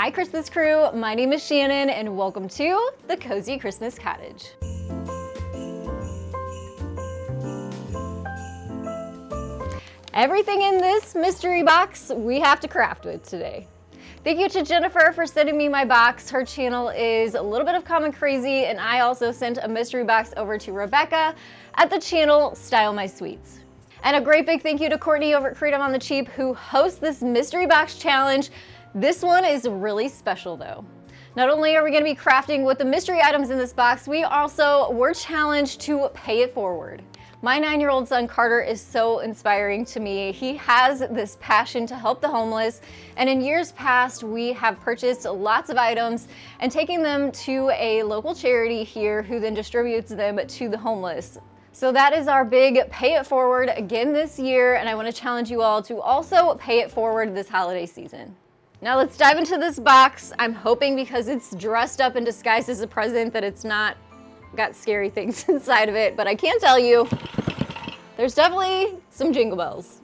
Hi Christmas crew, my name is Shannon and welcome to the Cozy Christmas Cottage. Everything in this mystery box we have to craft with today. Thank you to Jennifer for sending me my box. Her channel is a little bit of Common Crazy, and I also sent a mystery box over to Rebecca at the channel Style My Sweets. And a great big thank you to Courtney over at Freedom on the Cheap who hosts this mystery box challenge. This one is really special though. Not only are we going to be crafting with the mystery items in this box, we also were challenged to pay it forward. My 9-year-old son Carter is so inspiring to me. He has this passion to help the homeless, and in years past we have purchased lots of items and taken them to a local charity here who then distributes them to the homeless. So that is our big pay it forward again this year, and I want to challenge you all to also pay it forward this holiday season. Now let's dive into this box. I'm hoping because it's dressed up and disguised as a present that it's not got scary things inside of it, but I can tell you there's definitely some jingle bells.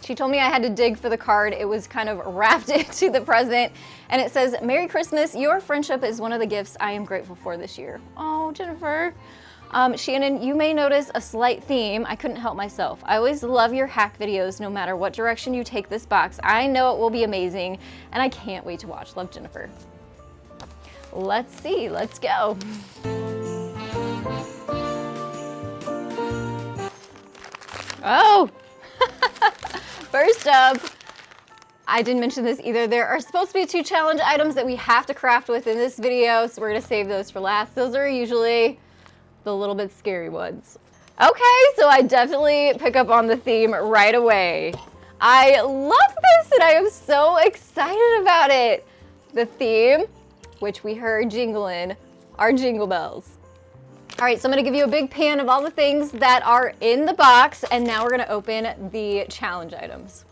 She told me I had to dig for the card. It was kind of wrapped into the present, and it says, "Merry Christmas, your friendship is one of the gifts I am grateful for this year." Oh, Jennifer. Shannon, you may notice a slight theme. I couldn't help myself. I always love your hack videos no matter what direction you take this box. I know it will be amazing, and I can't wait to watch. Love, Jennifer. Let's see, let's go. Oh, first up, I didn't mention this either. There are supposed to be 2 challenge items that we have to craft with in this video, so we're gonna save those for last. Those are usually the little bit scary ones. Okay, so I definitely pick up on the theme right away. I love this and I am so excited about it. The theme, which we heard jingling, are jingle bells. All right, so I'm gonna give you a big pan of all the things that are in the box, and now we're gonna open the challenge items.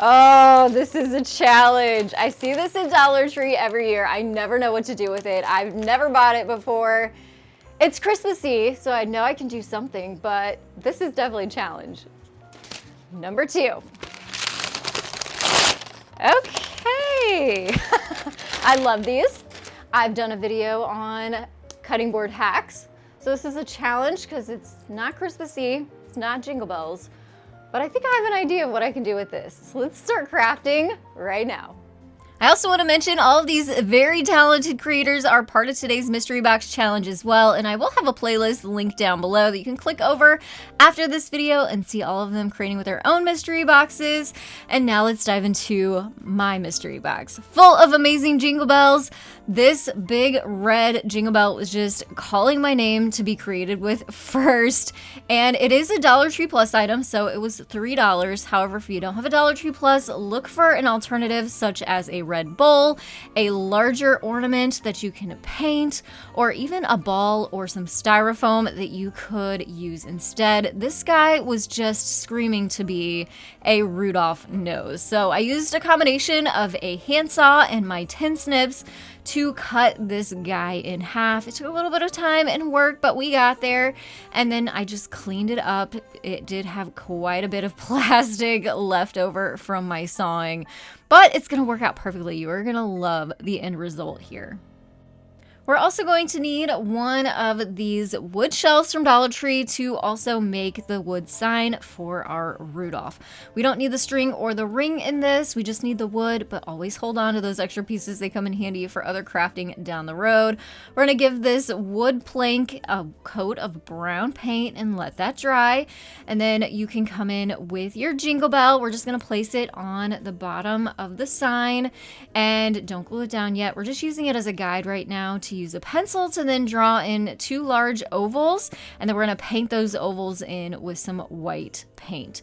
Oh, this is a challenge. I see this at Dollar Tree every year. I never know what to do with it. I've never bought it before. It's Christmassy, so I know I can do something, but this is definitely a challenge. Number 2. Okay. I love these. I've done a video on cutting board hacks. So this is a challenge because it's not Christmassy, it's not jingle bells, but I think I have an idea of what I can do with this. So let's start crafting right now. I also want to mention all of these very talented creators are part of today's mystery box challenge as well, and I will have a playlist linked down below that you can click over after this video and see all of them creating with their own mystery boxes. And now let's dive into my mystery box full of amazing jingle bells. This big red jingle bell was just calling my name to be created with first, and it is a Dollar Tree Plus item, so it was $3. However, if you don't have a Dollar Tree Plus, look for an alternative such as a red bowl, a larger ornament that you can paint, or even a ball or some styrofoam that you could use instead. This guy was just screaming to be a Rudolph nose. So I used a combination of a handsaw and my tin snips to cut this guy in half. It took a little bit of time and work, but we got there. And then I just cleaned it up. It did have quite a bit of plastic left over from my sawing, but it's gonna work out perfectly. You are gonna love the end result here. We're also going to need one of these wood shelves from Dollar Tree to also make the wood sign for our Rudolph. We don't need the string or the ring in this, we just need the wood, but always hold on to those extra pieces. They come in handy for other crafting down the road. We're gonna give this wood plank a coat of brown paint and let that dry. And then you can come in with your jingle bell. We're just gonna place it on the bottom of the sign, and don't glue it down yet. We're just using it as a guide right now to use a pencil to then draw in 2 large ovals, and then we're going to paint those ovals in with some white paint.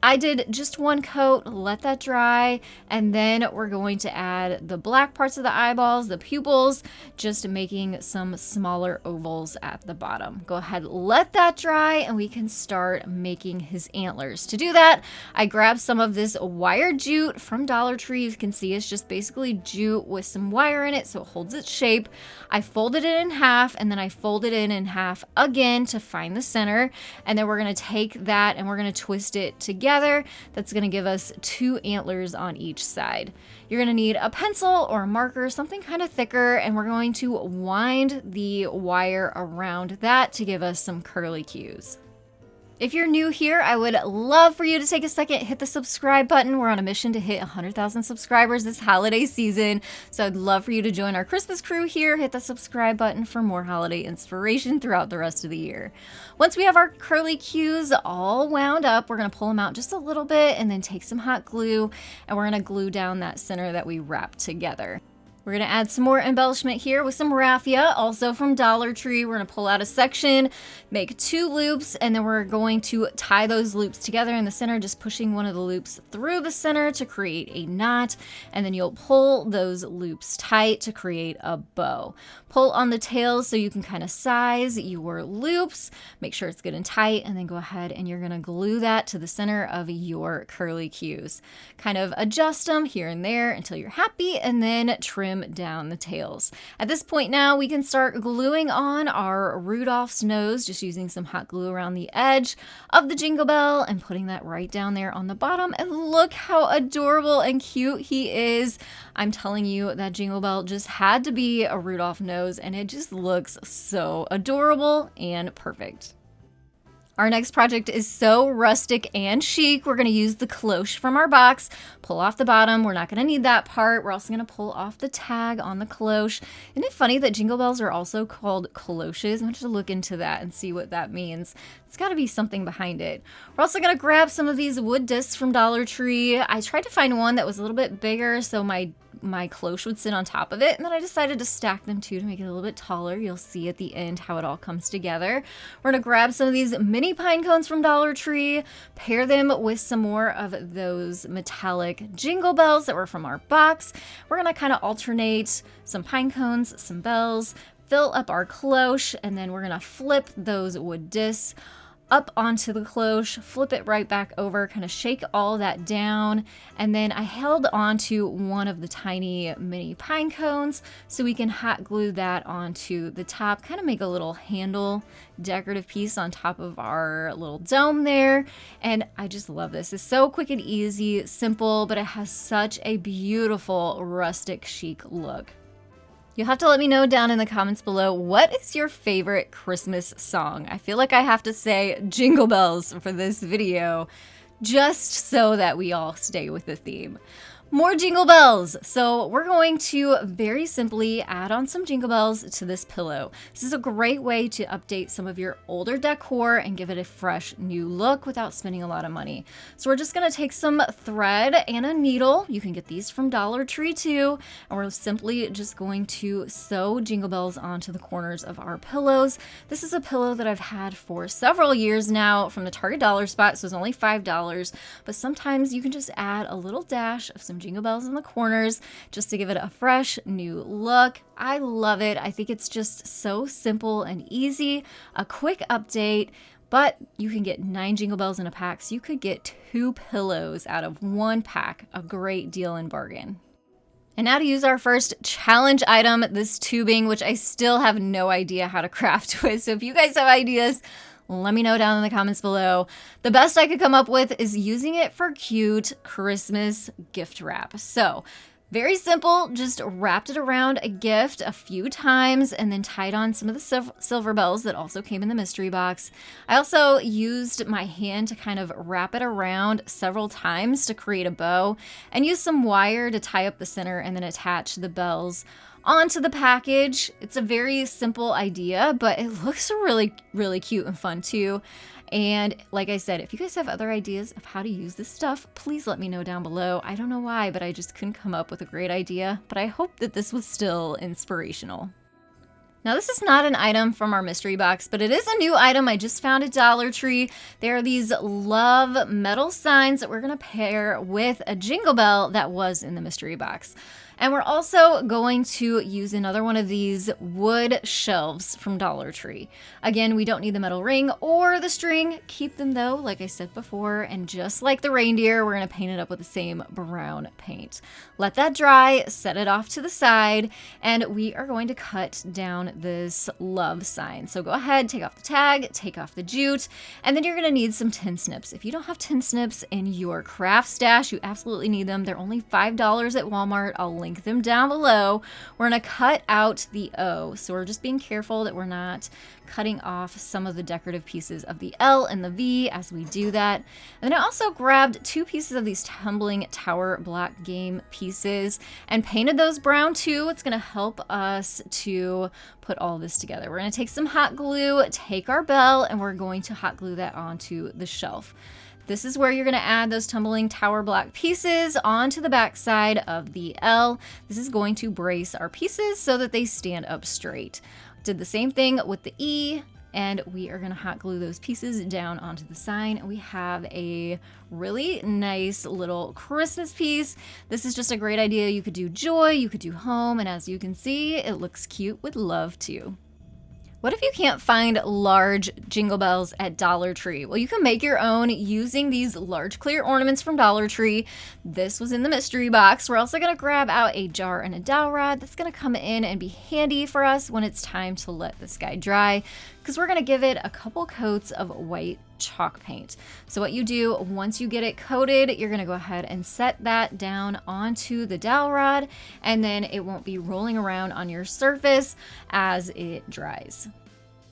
I did just 1 coat, let that dry, and then we're going to add the black parts of the eyeballs, the pupils, just making some smaller ovals at the bottom. Go ahead, let that dry, and we can start making his antlers. To do that, I grabbed some of this wire jute from Dollar Tree. You can see it's just basically jute with some wire in it so it holds its shape. I folded it in half, and then I folded it in half again to find the center. And then we're gonna take that and we're gonna twist it together. That's gonna give us 2 antlers on each side. You're gonna need a pencil or a marker, something kind of thicker, and we're going to wind the wire around that to give us some curly cues. If you're new here, I would love for you to take a second, hit the subscribe button. We're on a mission to hit 100,000 subscribers this holiday season. So I'd love for you to join our Christmas crew here. Hit the subscribe button for more holiday inspiration throughout the rest of the year. Once we have our curly cues all wound up, we're gonna pull them out just a little bit and then take some hot glue, and we're gonna glue down that center that we wrapped together. We're gonna add some more embellishment here with some raffia, also from Dollar Tree. We're gonna pull out a section, make 2 loops, and then we're going to tie those loops together in the center, just pushing one of the loops through the center to create a knot, and then you'll pull those loops tight to create a bow. Pull on the tails so you can kind of size your loops, make sure it's good and tight, and then go ahead and you're gonna glue that to the center of your curly cues. Kind of adjust them here and there until you're happy, and then trim down the tails. At this point now, we can start gluing on our Rudolph's nose, just using some hot glue around the edge of the jingle bell and putting that right down there on the bottom. And look how adorable and cute he is. I'm telling you, that jingle bell just had to be a Rudolph nose, and it just looks so adorable and perfect. Our next project is so rustic and chic. We're gonna use the cloche from our box, pull off the bottom. We're not gonna need that part. We're also gonna pull off the tag on the cloche. Isn't it funny that jingle bells are also called cloches? I'm gonna have to look into that and see what that means. It's gotta be something behind it. We're also gonna grab some of these wood discs from Dollar Tree. I tried to find one that was a little bit bigger so my cloche would sit on top of it, and then I decided to stack them too to make it a little bit taller. You'll see at the end how it all comes together. We're gonna grab some of these mini pine cones from Dollar Tree, pair them with some more of those metallic jingle bells that were from our box. We're gonna kind of alternate some pine cones, some bells, fill up our cloche, and then we're gonna flip those wood discs up onto the cloche, flip it right back over, kind of shake all that down, and then I held onto one of the tiny mini pine cones so we can hot glue that onto the top, kind of make a little handle decorative piece on top of our little dome there. And I just love this. It's so quick and easy, simple, but it has such a beautiful rustic chic look. You'll have to let me know down in the comments below, what is your favorite Christmas song? I feel like I have to say Jingle Bells for this video, just so that we all stay with the theme. More jingle bells. So we're going to very simply add on some jingle bells to this pillow. This is a great way to update some of your older decor and give it a fresh new look without spending a lot of money. So we're just gonna take some thread and a needle. You can get these from Dollar Tree too. And we're simply just going to sew jingle bells onto the corners of our pillows. This is a pillow that I've had for several years now from the Target dollar spot, so it's only $5. But sometimes you can just add a little dash of some jingle bells in the corners just to give it a fresh new look. I love it. I think it's just so simple and easy, a quick update, but you can get 9 jingle bells in a pack, so you could get 2 pillows out of 1 pack. A great deal and bargain. And now to use our first challenge item, this tubing, which I still have no idea how to craft with. So if you guys have ideas, let me know down in the comments below. The best I could come up with is using it for cute Christmas gift wrap. So very simple, just wrapped it around a gift a few times and then tied on some of the silver bells that also came in the mystery box. I also used my hand to kind of wrap it around several times to create a bow and use some wire to tie up the center and then attach the bells onto the package. It's a very simple idea, but it looks really, really cute and fun too. And like I said, if you guys have other ideas of how to use this stuff, please let me know down below. I don't know why, but I just couldn't come up with a great idea, but I hope that this was still inspirational. Now this is not an item from our mystery box, but it is a new item I just found at Dollar Tree. There are these love metal signs that we're gonna pair with a jingle bell that was in the mystery box. And we're also going to use another one of these wood shelves from Dollar Tree. Again, we don't need the metal ring or the string. Keep them though, like I said before, and just like the reindeer, we're gonna paint it up with the same brown paint. Let that dry, set it off to the side, and we are going to cut down this love sign. So go ahead, take off the tag, take off the jute, and then you're gonna need some tin snips. If you don't have tin snips in your craft stash, you absolutely need them. They're only $5 at Walmart. I'll link them down below. We're gonna cut out the O. So we're just being careful that we're not cutting off some of the decorative pieces of the L and the V as we do that. And then I also grabbed 2 pieces of these tumbling tower block game pieces and painted those brown too. It's gonna help us to put all this together. We're gonna take some hot glue, take our bell, and we're going to hot glue that onto the shelf. This is where you're gonna add those tumbling tower block pieces onto the back side of the L. This is going to brace our pieces so that they stand up straight. Did the same thing with the E, and we are gonna hot glue those pieces down onto the sign. And we have a really nice little Christmas piece. This is just a great idea. You could do joy, you could do home, and as you can see, it looks cute with love too. What if you can't find large jingle bells at Dollar Tree? Well, you can make your own using these large clear ornaments from Dollar Tree. This was in the mystery box. We're also gonna grab out a jar and a dowel rod. That's gonna come in and be handy for us when it's time to let this guy dry, because we're gonna give it a couple coats of white chalk paint. So what you do once you get it coated, you're gonna go ahead and set that down onto the dowel rod, and then it won't be rolling around on your surface as it dries.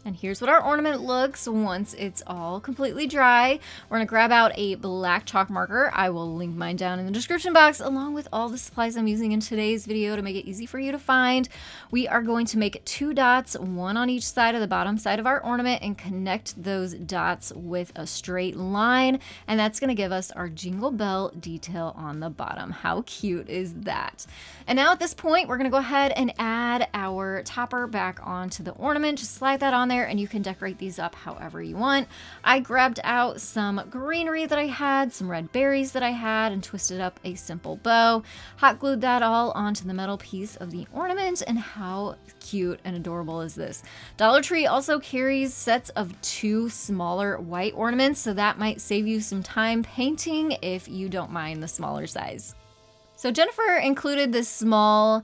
And here's what our ornament looks once it's all completely dry. We're gonna grab out a black chalk marker. I will link mine down in the description box along with all the supplies I'm using in today's video to make it easy for you to find. We are going to make 2 dots, one on each side of the bottom side of our ornament, and connect those dots with a straight line. And that's gonna give us our jingle bell detail on the bottom. How cute is that? And now at this point, we're gonna go ahead and add our topper back onto the ornament. Just slide that on there, and you can decorate these up however you want. I grabbed out some greenery that I had, some red berries that I had, and twisted up a simple bow. Hot glued that all onto the metal piece of the ornament, and how cute and adorable is this? Dollar Tree also carries sets of 2 smaller white ornaments, so that might save you some time painting if you don't mind the smaller size. So Jennifer included this small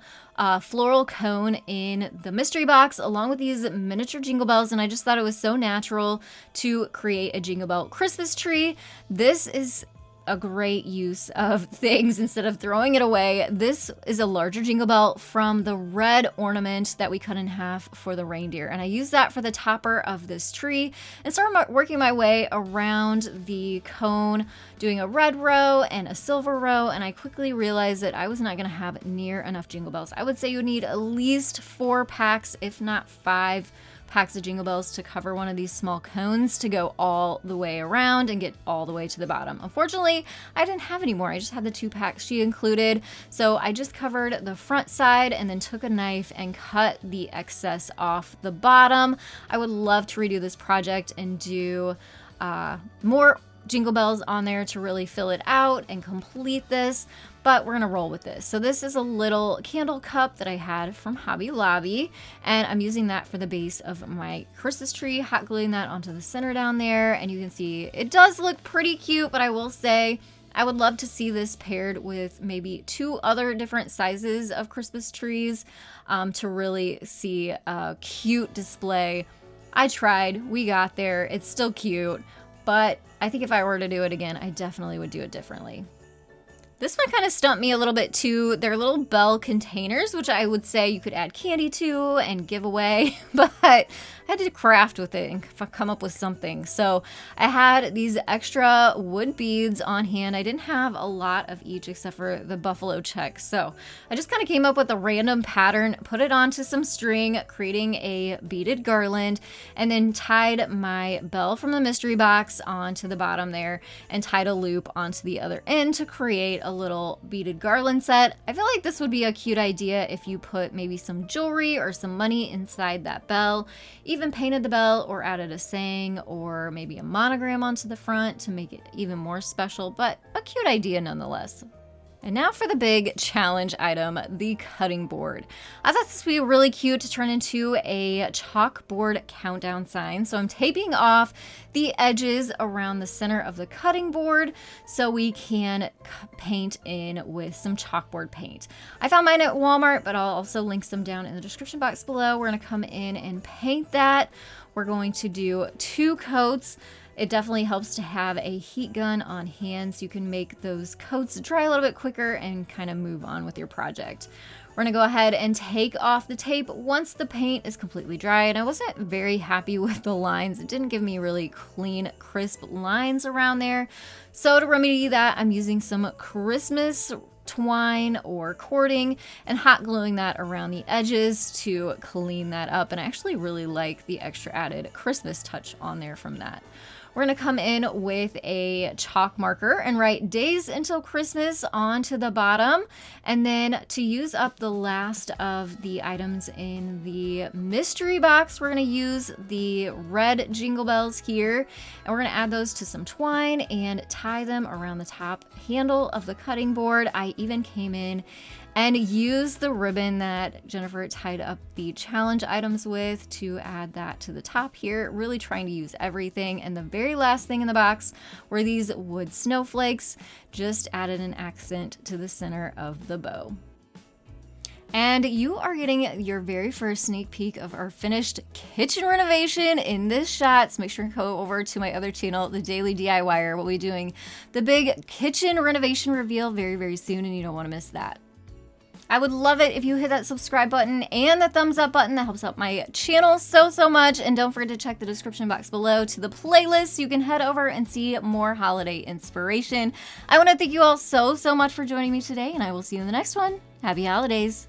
floral cone in the mystery box along with these miniature jingle bells, and I just thought it was so natural to create a jingle bell Christmas tree. This is a great use of things instead of throwing it away. This is a larger jingle bell from the red ornament that we cut in half for the reindeer, and I used that for the topper of this tree and started working my way around the cone, doing a red row and a silver row, and I quickly realized that I was not going to have near enough jingle bells. I would say you need at least 4 packs, if not 5 packs of jingle bells to cover one of these small cones to go all the way around and get all the way to the bottom. Unfortunately, I didn't have any more. I just had the 2 packs she included. So I just covered the front side and then took a knife and cut the excess off the bottom. I would love to redo this project and do more jingle bells on there to really fill it out and complete this, but we're gonna roll with this. So this is a little candle cup that I had from Hobby Lobby, and I'm using that for the base of my Christmas tree, hot gluing that onto the center down there, and you can see it does look pretty cute, but I will say I would love to see this paired with maybe 2 other different sizes of Christmas trees to really see a cute display. I tried, we got there, it's still cute, but I think if I were to do it again, I definitely would do it differently. This one kind of stumped me a little bit too. They're little bell containers, which I would say you could add candy to and give away, but I had to craft with it and come up with something. So I had these extra wood beads on hand. I didn't have a lot of each except for the buffalo check. So I just kind of came up with a random pattern, put it onto some string, creating a beaded garland, and then tied my bell from the mystery box onto the bottom there and tied a loop onto the other end to create a little beaded garland set. I feel like this would be a cute idea if you put maybe some jewelry or some money inside that bell, even painted the bell or added a saying or maybe a monogram onto the front to make it even more special, but a cute idea nonetheless. And now for the big challenge item, the cutting board. I thought this would be really cute to turn into a chalkboard countdown sign. So I'm taping off the edges around the center of the cutting board so we can paint in with some chalkboard paint. I found mine at Walmart, but I'll also link some down in the description box below. We're gonna come in and paint that. We're going to do 2 coats. It definitely helps to have a heat gun on hand so you can make those coats dry a little bit quicker and kind of move on with your project. We're gonna go ahead and take off the tape once the paint is completely dry, and I wasn't very happy with the lines. It didn't give me really clean, crisp lines around there. So to remedy that, I'm using some Christmas twine or cording and hot gluing that around the edges to clean that up. And I actually really like the extra added Christmas touch on there from that. We're gonna come in with a chalk marker and write days until Christmas onto the bottom. And then to use up the last of the items in the mystery box, we're gonna use the red jingle bells here. And we're gonna add those to some twine and tie them around the top handle of the cutting board. I even came in and use the ribbon that Jennifer tied up the challenge items with to add that to the top here, really trying to use everything. And the very last thing in the box were these wood snowflakes, just added an accent to the center of the bow. And you are getting your very first sneak peek of our finished kitchen renovation in this shot. So make sure to go over to my other channel, The Daily DIYer. We'll be doing the big kitchen renovation reveal very, very soon, and you don't want to miss that. I would love it if you hit that subscribe button and the thumbs up button. That helps out my channel so much. And don't forget to check the description box below to the playlist so you can head over and see more holiday inspiration. I want to thank you all so much for joining me today, and I will see you in the next one. Happy holidays.